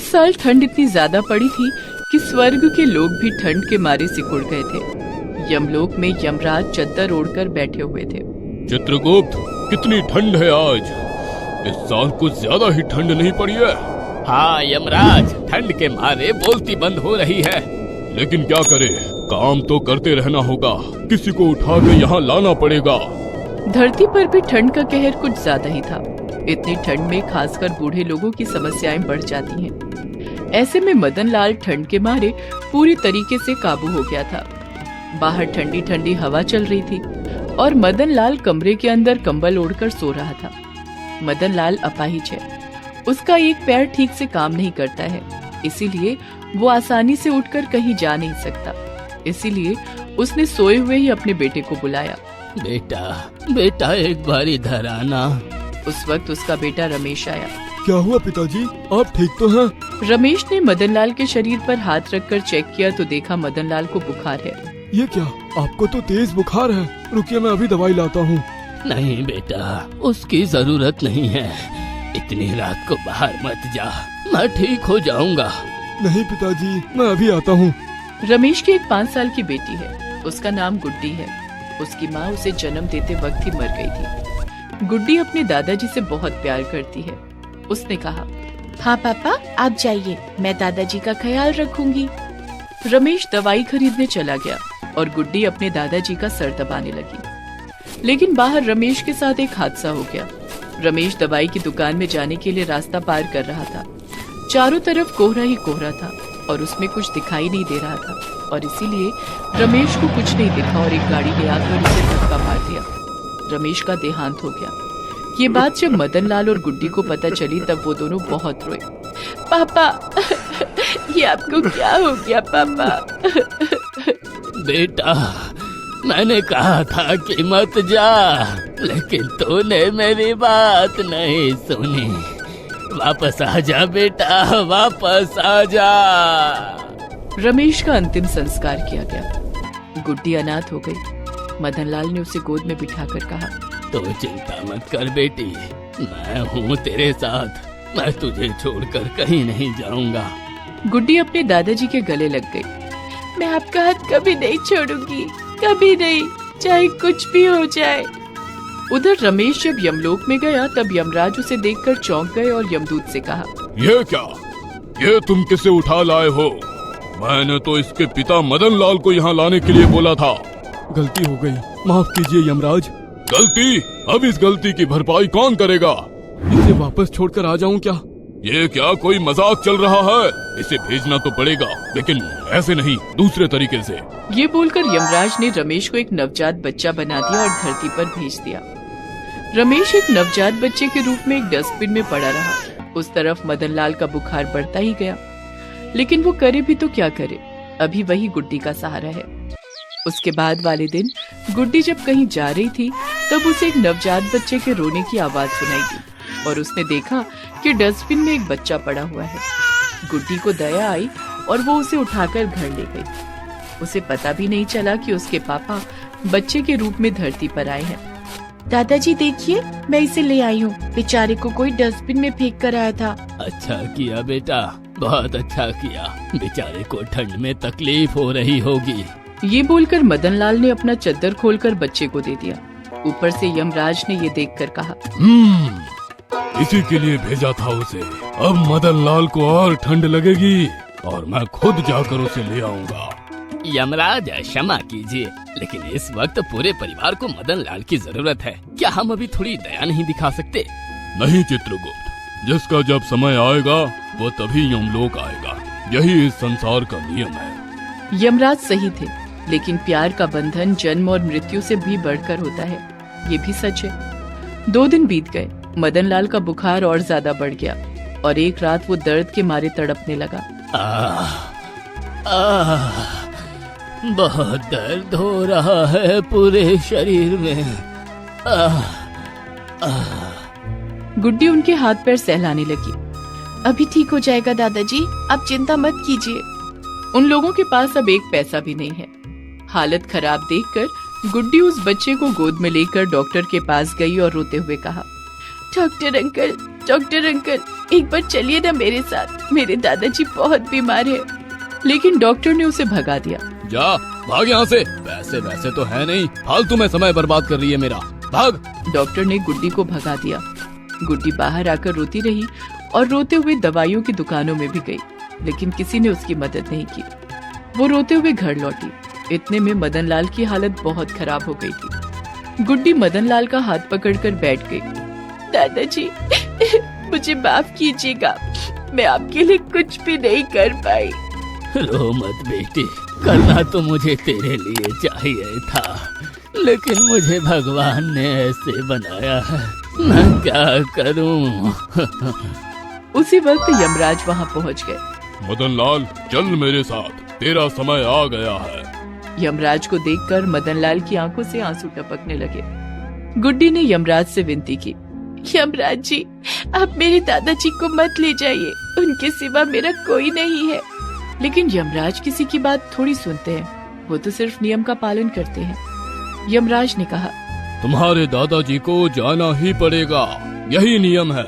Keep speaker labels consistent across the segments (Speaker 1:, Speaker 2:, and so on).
Speaker 1: उस साल ठंड इतनी ज्यादा पड़ी थी कि स्वर्ग के लोग भी ठंड के मारे सिकुड़ गए थे। यमलोक में यमराज चद्दर ओढ़कर बैठे हुए थे।
Speaker 2: चित्रगुप्त, कितनी ठंड है आज। इस साल कुछ ज्यादा ही ठंड नहीं पड़ी है।
Speaker 3: हाँ यमराज, ठंड के मारे बोलती बंद हो रही है।
Speaker 2: लेकिन क्या करे, काम तो करते रहना होगा। किसी को उठा के यहाँ लाना पड़ेगा।
Speaker 1: धरती पर भी ठंड का कहर कुछ ज्यादा ही था। इतनी ठंड में खासकर बूढ़े लोगों की समस्याएं बढ़ जाती हैं। ऐसे में मदन लाल ठंड के मारे पूरी तरीके से काबू हो गया था। बाहर ठंडी ठंडी हवा चल रही थी और मदन लाल कमरे के अंदर कंबल ओढ़कर सो रहा था। मदन लाल अपाहिज है, उसका एक पैर ठीक से काम नहीं करता है, इसीलिए वो आसानी से उठकर कहीं जा नहीं सकता। इसीलिए उसने सोए हुए ही अपने बेटे को बुलाया।
Speaker 3: बेटा एक बार इधर आना।
Speaker 1: उस वक्त उसका बेटा रमेश आया।
Speaker 4: क्या हुआ पिताजी, आप ठीक तो हैं?
Speaker 1: रमेश ने मदन लाल के शरीर पर हाथ रखकर चेक किया तो देखा मदन लाल को बुखार है।
Speaker 4: ये क्या, आपको तो तेज बुखार है। रुकिए, मैं अभी दवाई लाता हूँ।
Speaker 3: नहीं बेटा, उसकी जरूरत नहीं है। इतनी रात को बाहर मत जा, मैं ठीक हो जाऊंगा।
Speaker 4: नहीं पिताजी, मैं अभी आता हूँ।
Speaker 1: रमेश की एक 5 साल की बेटी है, उसका नाम गुड्डी है। उसकी माँ उसे जन्म देते वक्त ही मर गई थी। गुड्डी अपने दादाजी से बहुत प्यार करती है। उसने कहा, हाँ पापा आप जाइए, मैं दादाजी का ख्याल रखूंगी। रमेश दवाई खरीदने चला गया और गुड्डी अपने दादाजी का सर दबाने लगी। लेकिन बाहर रमेश के साथ एक हादसा हो गया। रमेश दवाई की दुकान में जाने के लिए रास्ता पार कर रहा था। चारों तरफ कोहरा ही कोहरा था और उसमें कुछ दिखाई नहीं दे रहा था और इसीलिए रमेश को कुछ नहीं दिखा और एक गाड़ी ले आकर उसे धक्का मार दिया। रमेश का देहांत हो गया। ये बात जब मदन लाल और गुड्डी को पता चली तब वो दोनों बहुत रोए। पापा ये आपको क्या हो गया पापा?
Speaker 3: बेटा मैंने कहा था कि मत जा, लेकिन तूने मेरी बात नहीं सुनी। वापस आ जा बेटा, वापस आ जा।
Speaker 1: रमेश का अंतिम संस्कार किया गया। गुड्डी अनाथ हो गई। मदन लाल ने उसे गोद में बिठाकर कहा,
Speaker 3: तो चिंता मत कर बेटी, मैं हूँ तेरे साथ। मैं तुझे छोड़कर कहीं नहीं जाऊंगा।
Speaker 1: गुड्डी अपने दादाजी के गले लग गई। मैं आपका हाथ कभी नहीं छोड़ूंगी, कभी नहीं, चाहे कुछ भी हो जाए। उधर रमेश जब यमलोक में गया तब यमराज उसे देखकर चौंक गए और यमदूत से कहा,
Speaker 2: ये क्या, ये तुम किसे उठा लाए हो? मैंने तो इसके पिता मदन लाल को यहाँ लाने के लिए बोला था।
Speaker 4: गलती हो गई, माफ कीजिए यमराज।
Speaker 2: गलती? अब इस गलती की भरपाई कौन करेगा?
Speaker 4: इसे वापस छोड़कर आ जाऊं क्या?
Speaker 2: ये क्या कोई मजाक चल रहा है? इसे भेजना तो पड़ेगा, लेकिन ऐसे नहीं, दूसरे तरीके से।
Speaker 1: ये बोलकर यमराज ने रमेश को एक नवजात बच्चा बना दिया और धरती पर भेज दिया। रमेश एक नवजात बच्चे के रूप में एक डस्टबिन में पड़ा रहा। उस तरफ मदन लाल का बुखार बढ़ता ही गया, लेकिन वो करे भी तो क्या करे, अभी वही गुड्डी का सहारा है। उसके बाद वाले दिन गुड्डी जब कहीं जा रही थी तब उसे एक नवजात बच्चे के रोने की आवाज सुनाई दी और उसने देखा कि डस्टबिन में एक बच्चा पड़ा हुआ है। गुड्डी को दया आई और वो उसे उठाकर घर ले गई। उसे पता भी नहीं चला कि उसके पापा बच्चे के रूप में धरती पर आए हैं। दादाजी देखिए, मैं इसे ले आई हूँ, बेचारे को कोई डस्टबिन में फेंक कर आया था।
Speaker 3: अच्छा किया बेटा, बहुत अच्छा किया। बेचारे को ठंड में तकलीफ हो रही होगी।
Speaker 1: ये बोलकर मदन लाल ने अपना चद्दर खोलकर बच्चे को दे दिया। ऊपर से यमराज ने ये देखकर कहा,
Speaker 2: इसी के लिए भेजा था उसे। अब मदन लाल को और ठंड लगेगी और मैं खुद जाकर उसे ले आऊंगा।
Speaker 3: यमराज क्षमा कीजिए, लेकिन इस वक्त पूरे परिवार को मदन लाल की जरूरत है। क्या हम अभी थोड़ी दया नहीं दिखा सकते?
Speaker 2: नहीं चित्रगुप्त, जिसका जब समय आएगा वो तभी यमलोक आएगा। यही इस संसार का नियम है।
Speaker 1: यमराज सही थे, लेकिन प्यार का बंधन जन्म और मृत्यु से भी बढ़कर होता है, ये भी सच है। 2 दिन बीत गए। मदन लाल का बुखार और ज्यादा बढ़ गया और एक रात वो दर्द के मारे तड़पने लगा।
Speaker 3: बहुत दर्द हो रहा है पूरे शरीर में।
Speaker 1: गुड्डी उनके हाथ पैर सहलाने लगी। अभी ठीक हो जाएगा दादाजी, आप चिंता मत कीजिए। उन लोगों के पास अब एक पैसा भी नहीं है। हालत खराब देखकर गुड्डी उस बच्चे को गोद में लेकर डॉक्टर के पास गई और रोते हुए कहा, डॉक्टर अंकल, डॉक्टर अंकल, एक बार चलिए ना मेरे साथ, मेरे दादाजी बहुत बीमार है। लेकिन डॉक्टर ने उसे भगा दिया।
Speaker 2: जा भाग यहाँ से, पैसे वैसे तो है नहीं, फालतू में समय बर्बाद कर रही है मेरा, भाग।
Speaker 1: डॉक्टर ने गुड्डी को भगा दिया। गुड्डी बाहर आकर रोती रही और रोते हुए दवाइयों की दुकानों में भी गई, लेकिन किसी ने उसकी मदद नहीं की। वो रोते हुए घर लौटी। इतने में मदन लाल की हालत बहुत खराब हो गई थी। गुड्डी मदन लाल का हाथ पकड़कर बैठ गई। दादाजी, मुझे माफ कीजिएगा, मैं आपके लिए कुछ भी नहीं कर पाई।
Speaker 3: रो मत बेटी, करना तो मुझे तेरे लिए चाहिए था, लेकिन मुझे भगवान ने ऐसे बनाया है, मैं क्या करूं?
Speaker 1: उसी वक्त यमराज वहाँ पहुँच गए।
Speaker 2: मदन लाल चल मेरे साथ, तेरा समय आ गया है।
Speaker 1: यमराज को देखकर मदन लाल की आंखों से आंसू टपकने लगे। गुड्डी ने यमराज से विनती की, यमराज जी, आप मेरे दादाजी को मत ले जाइए, उनके सिवा मेरा कोई नहीं है। लेकिन यमराज किसी की बात थोड़ी सुनते हैं, वो तो सिर्फ नियम का पालन करते हैं। यमराज ने कहा,
Speaker 2: तुम्हारे दादाजी को जाना ही पड़ेगा, यही नियम है।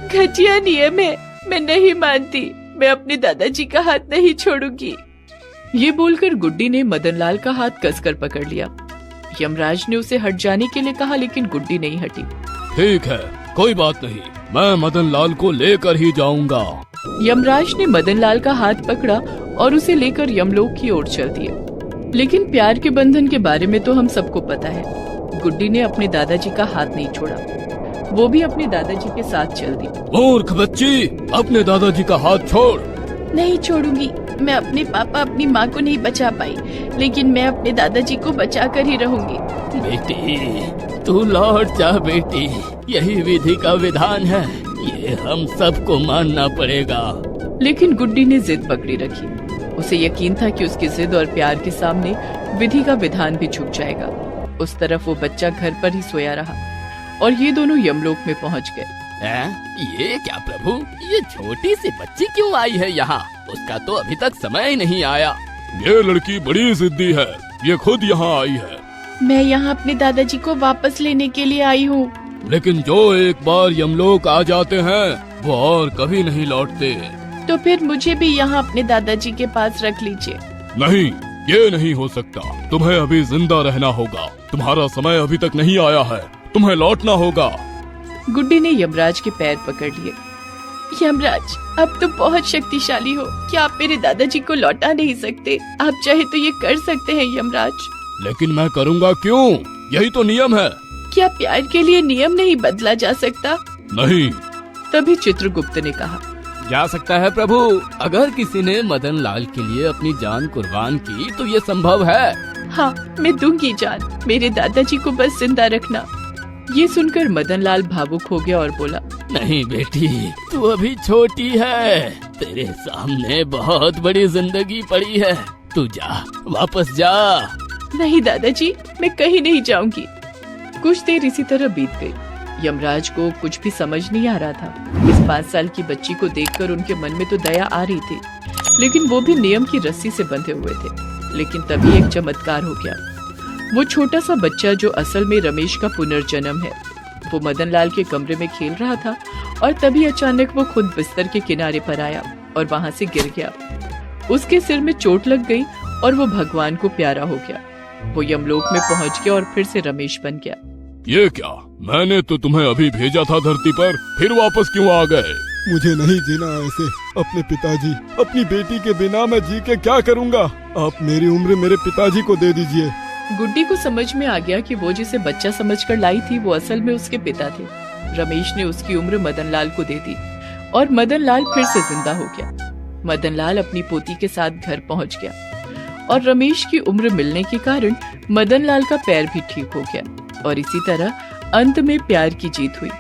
Speaker 1: घटिया नियम है, मैं नहीं मानती, मैं अपने दादाजी का हाथ नहीं छोड़ूंगी। ये बोलकर गुड्डी ने मदन लाल का हाथ कसकर पकड़ लिया। यमराज ने उसे हट जाने के लिए कहा, लेकिन गुड्डी नहीं हटी।
Speaker 2: ठीक है, कोई बात नहीं, मैं मदन लाल को लेकर ही जाऊंगा।
Speaker 1: यमराज ने मदन लाल का हाथ पकड़ा और उसे लेकर यमलोक की ओर चल दिए। लेकिन प्यार के बंधन के बारे में तो हम सबको पता है। गुड्डी ने अपने दादाजी का हाथ नहीं छोड़ा, वो भी अपने दादाजी के साथ चल दी।
Speaker 2: मूर्ख बच्ची, अपने दादाजी का हाथ छोड़।
Speaker 1: नहीं छोड़ूंगी, मैं अपने पापा अपनी माँ को नहीं बचा पाई, लेकिन मैं अपने दादाजी को बचा कर ही रहूंगी।
Speaker 3: बेटी तू लौट जा बेटी, यही विधि का विधान है, ये हम सबको मानना पड़ेगा।
Speaker 1: लेकिन गुड्डी ने जिद पकड़ी रखी। उसे यकीन था कि उसकी जिद और प्यार के सामने विधि का विधान भी झुक जाएगा। उस तरफ वो बच्चा घर पर ही सोया रहा और ये दोनों यमलोक में पहुंच गए।
Speaker 3: ये क्या प्रभु, ये छोटी सी बच्ची क्यों आई है यहाँ? उसका तो अभी तक समय ही नहीं आया।
Speaker 2: ये लड़की बड़ी जिद्दी है, ये खुद यहाँ आई है।
Speaker 1: मैं यहाँ अपने दादाजी को वापस लेने के लिए आई हूँ।
Speaker 2: लेकिन जो एक बार यमलोक आ जाते हैं वो और कभी नहीं लौटते।
Speaker 1: तो फिर मुझे भी यहाँ अपने दादाजी के पास रख लीजिए।
Speaker 2: नहीं, ये नहीं हो सकता, तुम्हें अभी जिंदा रहना होगा, तुम्हारा समय अभी तक नहीं आया है, तुम्हें लौटना होगा।
Speaker 1: गुड्डी ने यमराज के पैर पकड़ लिए। यमराज, अब तो बहुत शक्तिशाली हो, क्या आप मेरे दादाजी को लौटा नहीं सकते? आप चाहे तो ये कर सकते हैं यमराज।
Speaker 2: लेकिन मैं करूँगा क्यों? यही तो नियम है।
Speaker 1: क्या प्यार के लिए नियम नहीं बदला जा सकता?
Speaker 2: नहीं।
Speaker 1: तभी चित्रगुप्त ने कहा,
Speaker 3: जा सकता है प्रभु, अगर किसी ने मदन लाल के लिए अपनी जान कुर्बान की तो ये संभव है।
Speaker 1: हाँ, मैं दूंगी जान, मेरे दादाजी को बस जिंदा रखना। ये सुनकर मदन लाल भावुक हो गया और बोला,
Speaker 3: नहीं बेटी, तू अभी छोटी है, तेरे सामने बहुत बड़ी जिंदगी पड़ी है, तू जा, वापस जा।
Speaker 1: नहीं दादाजी, मैं कहीं नहीं जाऊंगी। कुछ देर इसी तरह बीत गई। यमराज को कुछ भी समझ नहीं आ रहा था। इस 5 साल की बच्ची को देखकर उनके मन में तो दया आ रही थी, लेकिन वो भी नियम की रस्सी से बंधे हुए थे। लेकिन तभी एक चमत्कार हो गया। वो छोटा सा बच्चा जो असल में रमेश का पुनर्जन्म है, वो मदन लाल के कमरे में खेल रहा था और तभी अचानक वो खुद बिस्तर के किनारे पर आया और वहाँ से गिर गया। उसके सिर में चोट लग गई और वो भगवान को प्यारा हो गया। वो यमलोक में पहुँच गया और फिर से रमेश बन गया।
Speaker 2: ये क्या, मैंने तो तुम्हें अभी भेजा था धरती पर, फिर वापस क्यों आ गए?
Speaker 4: मुझे नहीं जीना ऐसे। अपने पिताजी, अपनी बेटी के बिना मैं जी के क्या करूँगा? आप मेरी उम्र मेरे पिताजी को दे दीजिए।
Speaker 1: गुड्डी को समझ में आ गया कि वो जिसे बच्चा समझकर लाई थी वो असल में उसके पिता थे। रमेश ने उसकी उम्र मदन लाल को दे दी और मदन लाल फिर से जिंदा हो गया। मदन लाल अपनी पोती के साथ घर पहुंच गया और रमेश की उम्र मिलने के कारण मदन लाल का पैर भी ठीक हो गया। और इसी तरह अंत में प्यार की जीत हुई।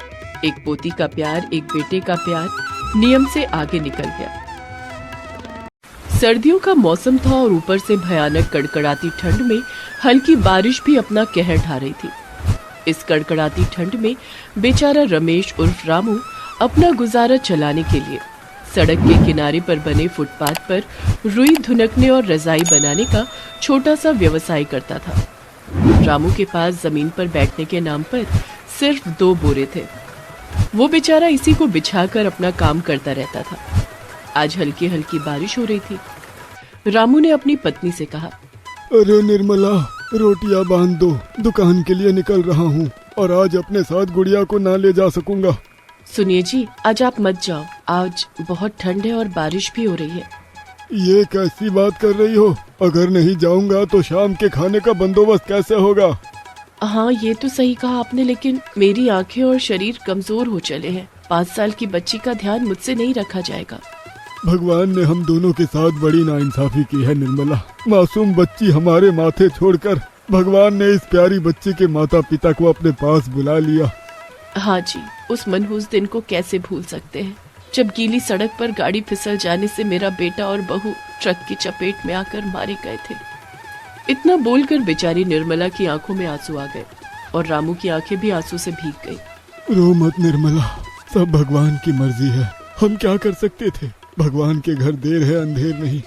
Speaker 1: एक पोती का प्यार, एक बेटे का प्यार नियम से आगे निकल गया। सर्दियों का मौसम था और ऊपर से भयानक कड़कड़ाती ठंड में हल्की बारिश भी अपना कहर ढा रही थी। इस कड़कड़ाती ठंड में बेचारा रमेश उर्फ रामू अपना गुजारा चलाने के लिए सड़क के किनारे पर बने फुटपाथ पर रुई धुनकने और रजाई बनाने का छोटा सा व्यवसाय करता था। रामू के पास जमीन पर बैठने के नाम पर सिर्फ 2 बोरे थे। वो बेचारा इसी को बिछाकर अपना काम करता रहता था। आज हल्की हल्की बारिश हो रही थी। रामू ने अपनी पत्नी से कहा,
Speaker 4: अरे निर्मला, रोटियां बांध दो, दुकान के लिए निकल रहा हूँ और आज अपने साथ गुड़िया को ना ले जा सकूंगा।
Speaker 1: सुनिए जी, आज आप मत जाओ, आज बहुत ठंड है और बारिश भी हो रही है।
Speaker 4: ये कैसी बात कर रही हो? अगर नहीं जाऊंगा तो शाम के खाने का बंदोबस्त कैसे होगा?
Speaker 1: हाँ, ये तो सही कहा आपने, लेकिन मेरी आंखें और शरीर कमजोर हो चले हैं। 5 साल की बच्ची का ध्यान मुझसे नहीं रखा जाएगा।
Speaker 4: भगवान ने हम दोनों के साथ बड़ी नाइंसाफी की है निर्मला। मासूम बच्ची हमारे माथे छोड़कर भगवान ने इस प्यारी बच्ची के माता पिता को अपने पास बुला लिया।
Speaker 1: हाँ जी, उस मनहूस दिन को कैसे भूल सकते हैं, जब गीली सड़क पर गाड़ी फिसल जाने से मेरा बेटा और बहू ट्रक की चपेट में आकर मारे गए थे। इतना बोलकर बेचारी निर्मला की आंखों में आंसू आ गए और रामू की आंखें भी आंसू से भीग गई।
Speaker 4: रो मत निर्मला, सब भगवान की मर्जी है, हम क्या कर सकते थे? भगवान के घर देर है अंधेर नहीं।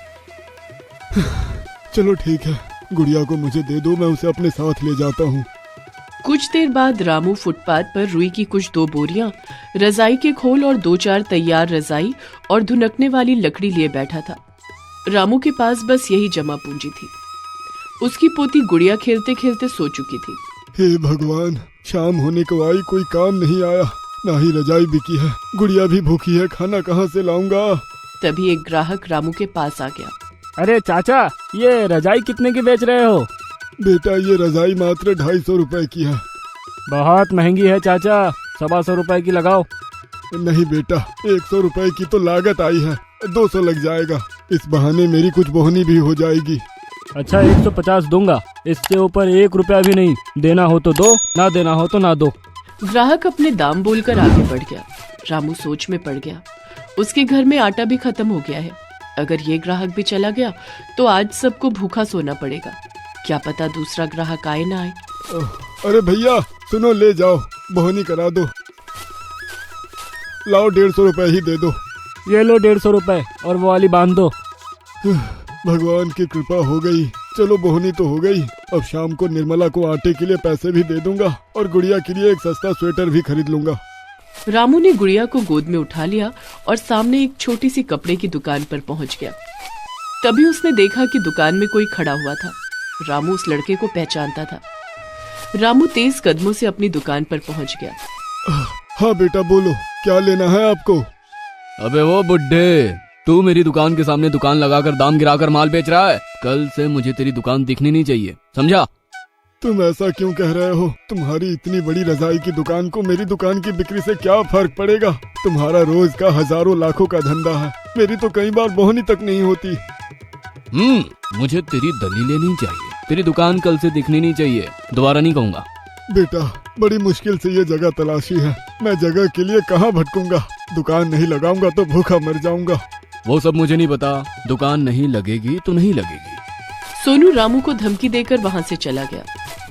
Speaker 4: चलो ठीक है, गुड़िया को मुझे दे दो, मैं उसे अपने साथ ले जाता हूँ।
Speaker 1: कुछ देर बाद रामू फुटपाथ पर रुई की कुछ 2 बोरियां, रजाई के खोल और 2-4 तैयार रजाई और धुनकने वाली लकड़ी लिए बैठा था। रामू के पास बस यही जमा पूंजी थी। उसकी पोती गुड़िया खेलते खेलते सो चुकी थी।
Speaker 4: हे भगवान, शाम होने को आई, कोई काम नहीं आया, ना ही रजाई बिकी है, गुड़िया भी भूखी है, खाना कहाँ से लाऊंगा?
Speaker 1: तभी एक ग्राहक रामू के पास आ गया।
Speaker 5: अरे चाचा, ये रजाई कितने की बेच रहे हो?
Speaker 4: बेटा, ये रजाई मात्र 250 रुपए की है।
Speaker 5: बहुत महंगी है चाचा, 125 रुपए की लगाओ।
Speaker 4: नहीं बेटा, 100 रुपए की तो लागत आई है, 200 लग जाएगा। इस बहाने मेरी कुछ बोहनी भी हो जाएगी।
Speaker 5: अच्छा, 150 दूंगा, इससे ऊपर 1 रुपया भी नहीं। देना हो तो दो, ना देना हो तो ना दो।
Speaker 1: ग्राहक अपने दाम बोलकर आगे बढ़ गया। रामू सोच में पड़ गया। उसके घर में आटा भी खत्म हो गया है। अगर ये ग्राहक भी चला गया तो आज सबको भूखा सोना पड़ेगा। क्या पता दूसरा ग्राहक आए ना आए।
Speaker 4: अरे भैया सुनो, ले जाओ, बोहनी करा दो। लाओ 150 रुपए ही दे दो।
Speaker 5: ये लो 150 रुपए और वो वाली बांध दो।
Speaker 4: भगवान की कृपा हो गई। चलो बोहनी तो हो गई। अब शाम को निर्मला को आटे के लिए पैसे भी दे दूंगा और गुड़िया के लिए एक सस्ता स्वेटर भी खरीद लूंगा।
Speaker 1: रामू ने गुड़िया को गोद में उठा लिया और सामने एक छोटी सी कपड़े की दुकान पर पहुंच गया। तभी उसने देखा कि दुकान में कोई खड़ा हुआ था। रामू उस लड़के को पहचानता था। रामू तेज कदमों से अपनी दुकान पर पहुंच गया।
Speaker 4: हाँ बेटा बोलो, क्या लेना है आपको?
Speaker 3: अबे वो बुड्ढे, तू मेरी दुकान के सामने दुकान लगाकर दाम गिराकर माल बेच रहा है। कल से मुझे तेरी दुकान दिखनी नहीं चाहिए, समझा?
Speaker 4: तुम ऐसा क्यों कह रहे हो? तुम्हारी इतनी बड़ी रजाई की दुकान को मेरी दुकान की बिक्री से क्या फर्क पड़ेगा? तुम्हारा रोज का हजारों लाखों का धंधा है, मेरी तो कई बार बोहनी तक नहीं होती।
Speaker 3: मुझे तेरी दलीलें नहीं चाहिए। तेरी दुकान कल से दिखनी नहीं चाहिए, दोबारा नहीं कहूँगा।
Speaker 4: बेटा, बड़ी मुश्किल से ये जगह तलाशी है, मैं जगह के लिए कहाँ भटकूंगा? दुकान नहीं लगाऊंगा तो भूखा मर जाऊंगा।
Speaker 3: वो सब मुझे नहीं पता, दुकान नहीं लगेगी तो नहीं लगेगी।
Speaker 1: सोनू रामू को धमकी देकर वहाँ से चला गया।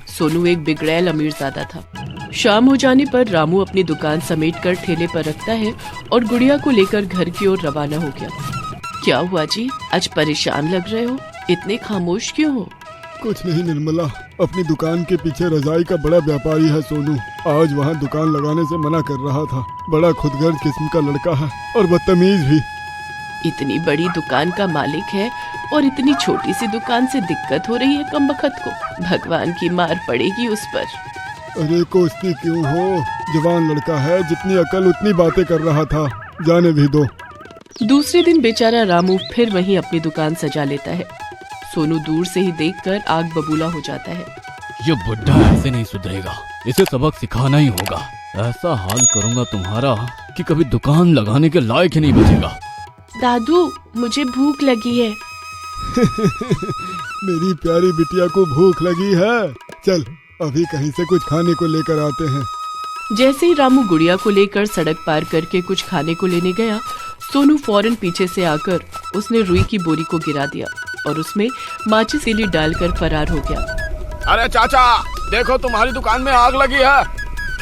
Speaker 1: सोनू एक बिगड़ैल अमीरजादा था। शाम हो जाने पर रामू अपनी दुकान समेटकर ठेले पर रखता है और गुड़िया को लेकर घर की ओर रवाना हो गया। क्या हुआ जी, आज परेशान लग रहे हो? इतने खामोश क्यों हो?
Speaker 4: कुछ नहीं निर्मला, अपनी दुकान के पीछे रजाई का बड़ा व्यापारी है सोनू। आज वहाँ दुकान लगाने से मना कर रहा था। बड़ा खुदगर्ज किस्म का लड़का है और बदतमीज भी।
Speaker 1: इतनी बड़ी दुकान का मालिक है और इतनी छोटी सी दुकान से दिक्कत हो रही है कमबख्त को। भगवान की मार पड़ेगी उस पर।
Speaker 4: अरे कोसती क्यों हो, जवान लड़का है, जितनी अकल उतनी बातें कर रहा था, जाने भी दो।
Speaker 1: दूसरे दिन बेचारा रामू फिर वहीं अपनी दुकान सजा लेता है। सोनू दूर से ही देखकर आग बबूला हो जाता है।
Speaker 3: ये बुड्ढा ऐसे नहीं सुधरेगा, इसे सबक सिखाना ही होगा। ऐसा हाल करूंगा तुम्हारा कि कभी दुकान लगाने के लायक ही नहीं बचेगा।
Speaker 1: दादू, मुझे भूख लगी है।
Speaker 4: मेरी प्यारी बिटिया को भूख लगी है, चल अभी कहीं से कुछ खाने को लेकर आते हैं।
Speaker 1: जैसे ही रामू गुड़िया को लेकर सड़क पार करके कुछ खाने को लेने गया, सोनू फौरन पीछे से आकर उसने रुई की बोरी को गिरा दिया और उसमें माचिस तीली डालकर फरार हो गया।
Speaker 3: अरे चाचा, देखो तुम्हारी दुकान में आग लगी है।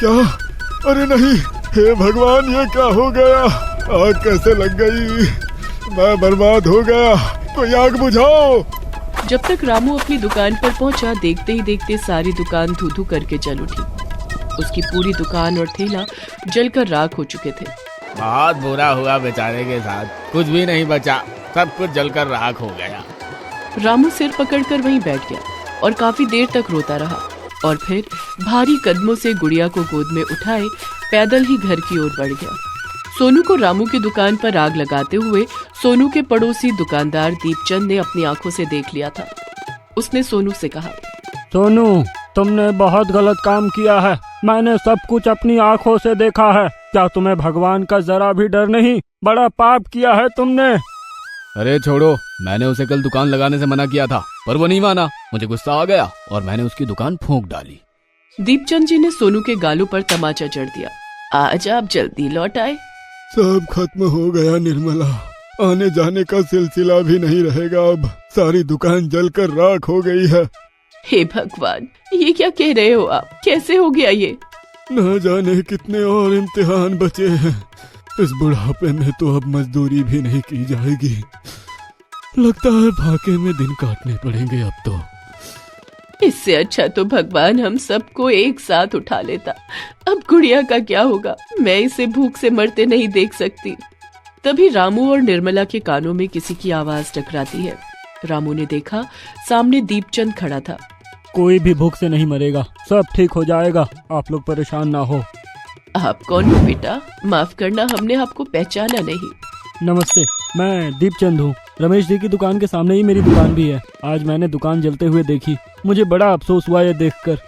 Speaker 4: क्या? अरे नहीं, हे भगवान, ये क्या हो गया? आग कैसे लग गई? मैं बर्बाद हो गया, कोई आग बुझाओ।
Speaker 1: जब तक रामू अपनी दुकान पर पहुंचा, देखते ही देखते सारी दुकान धू धू करके जल उठी। उसकी पूरी दुकान और ठेला जलकर राख हो चुके थे।
Speaker 3: बहुत बुरा हुआ बेचारे के साथ, कुछ भी नहीं बचा, सब कुछ जलकर राख हो गया।
Speaker 1: रामू सिर पकड़कर वहीं बैठ गया और काफी देर तक रोता रहा और फिर भारी कदमों से गुड़िया को गोद में उठाए पैदल ही घर की ओर बढ़ गया। सोनू को रामू की दुकान पर आग लगाते हुए सोनू के पड़ोसी दुकानदार दीपचंद ने अपनी आंखों से देख लिया था। उसने सोनू से कहा,
Speaker 5: सोनू, तुमने बहुत गलत काम किया है। मैंने सब कुछ अपनी आंखों से देखा है। क्या तुम्हें भगवान का जरा भी डर नहीं? बड़ा पाप किया है तुमने।
Speaker 3: अरे छोड़ो, मैंने उसे कल दुकान लगाने से मना किया था, पर वो नहीं माना। मुझे गुस्सा आ गया और मैंने उसकी दुकान फूंक डाली।
Speaker 1: दीपचंद जी ने सोनू के गालों पर तमाचा जड़ दिया। आज आप जल्दी लौट आए।
Speaker 4: सब खत्म हो गया निर्मला, आने जाने का सिलसिला भी नहीं रहेगा। अब सारी दुकान जलकर राख हो गई है।
Speaker 1: हे भगवान, ये क्या कह रहे हो आप? कैसे हो गया ये?
Speaker 4: न जाने कितने और इम्तिहान बचे हैं। इस बुढ़ापे में तो अब मजदूरी भी नहीं की जाएगी। लगता है फाके में दिन काटने पड़ेंगे अब तो।
Speaker 1: इससे अच्छा तो भगवान हम सबको एक साथ उठा लेता। अब गुड़िया का क्या होगा? मैं इसे भूख से मरते नहीं देख सकती। तभी रामू और निर्मला के कानों में किसी की आवाज टकराती है। रामू ने देखा, सामने दीपचंद खड़ा था।
Speaker 5: कोई भी भूख से नहीं मरेगा, सब ठीक हो जाएगा, आप लोग परेशान ना हो।
Speaker 1: आप कौन हो बेटा? माफ करना, हमने आपको पहचाना नहीं।
Speaker 5: नमस्ते, मैं दीपचंद हूँ। रमेश जी की दुकान के सामने ही मेरी दुकान भी है। आज मैंने दुकान जलते हुए देखी, मुझे बड़ा अफसोस हुआ ये देखकर।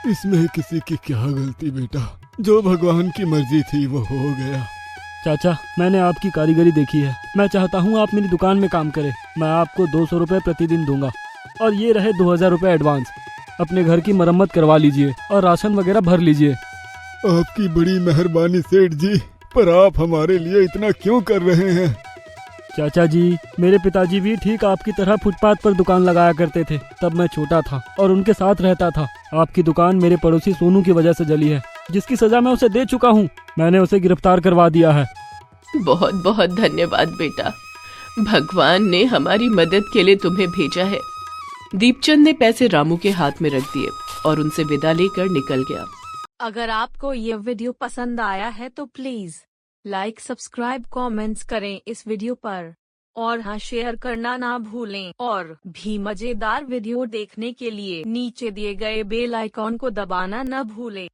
Speaker 4: इसमें किसी की क्या गलती बेटा, जो भगवान की मर्जी थी वो हो गया।
Speaker 5: चाचा, मैंने आपकी कारीगरी देखी है। मैं चाहता हूँ आप मेरी दुकान में काम करें। मैं आपको 200 रुपए प्रतिदिन दूंगा और ये रहे 2000 रुपए एडवांस। अपने घर की मरम्मत करवा लीजिए और राशन वगैरह भर लीजिए।
Speaker 4: आपकी बड़ी मेहरबानी सेठ जी, पर आप हमारे लिए इतना क्यों कर रहे हैं?
Speaker 5: चाचा जी, मेरे पिताजी भी ठीक आपकी तरह फुटपाथ पर दुकान लगाया करते थे। तब मैं छोटा था और उनके साथ रहता था। आपकी दुकान मेरे पड़ोसी सोनू की वजह से जली है, जिसकी सजा मैं उसे दे चुका हूँ। मैंने उसे गिरफ्तार करवा दिया है।
Speaker 1: बहुत बहुत धन्यवाद बेटा, भगवान ने हमारी मदद के लिए तुम्हें भेजा है। दीपचंद ने पैसे रामू के हाथ में रख दिए और उनसे विदा लेकर निकल गया।
Speaker 6: अगर आपको ये वीडियो पसंद आया है तो प्लीज लाइक, सब्सक्राइब, कमेंट्स करें इस वीडियो पर और हाँ, शेयर करना ना भूलें। और भी मजेदार वीडियो देखने के लिए नीचे दिए गए बेल आइकॉन को दबाना न भूलें।